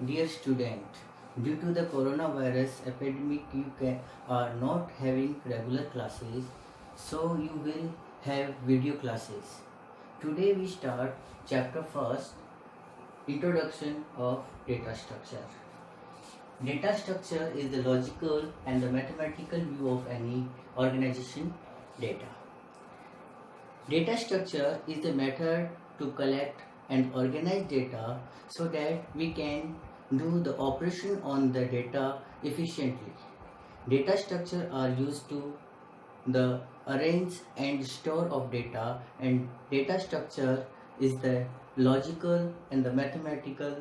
Dear student, due to the coronavirus epidemic, are not having regular classes, so you will have video classes. Today we start chapter first, introduction of data structure. Data structure is the logical and the mathematical view of any organization data. Data structure is the method to collect and organize data so that we can do the operation on the data efficiently. Data structure are used to the arrange and store of data, and data structure is the logical and the mathematical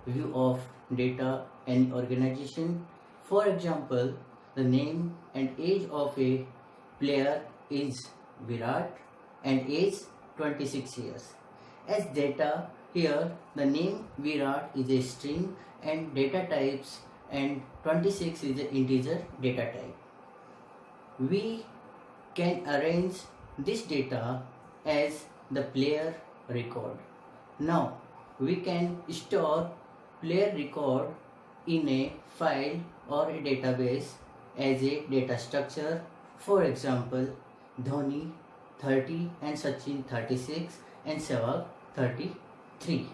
view of data and organization. For example, the name and age of a player is Virat and age 26 years. As data, here the name Virat is a string and data types, and 26 is an integer data type. We can arrange this data as the player record. Now we can store player record in a file or a database as a data structure. For example, Dhoni 30 and Sachin 36 and Sehwag 33.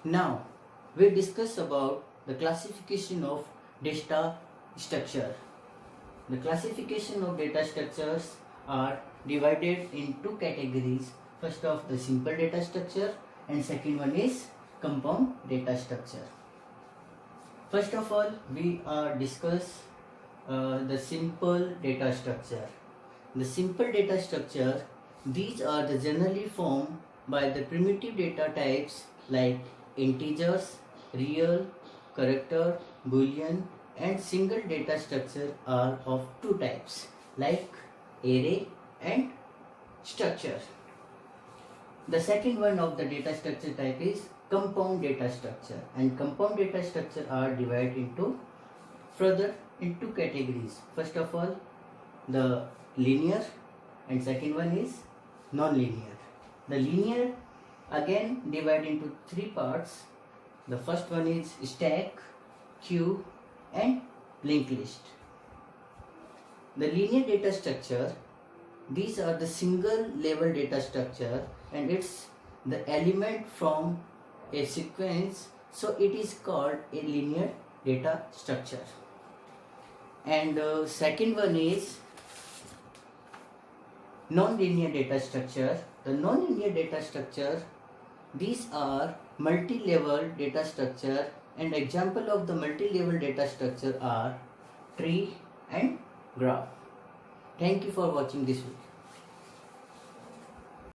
Now we discuss about the classification of data structure. The classification of data structures are divided in two categories. First of the simple data structure and second one is compound data structure. First of all, we discuss the simple data structure. The simple data structure, these are the generally formed by the primitive data types like integers, real, character, boolean, and single data structure are of two types like array and structure. The second one of the data structure type is compound data structure, and compound data structure are divided into further into categories. First of all, the linear, and second one is non-linear. The linear again divided into three parts. The first one is stack, queue, and linked list. The linear data structure, these are the single level data structure, and it's the element from a sequence, so it is called a linear data structure. And second one is non-linear data structure. The non-linear data structure, these are multi-level data structure, and example of the multi-level data structure are tree and graph. Thank you for watching this video.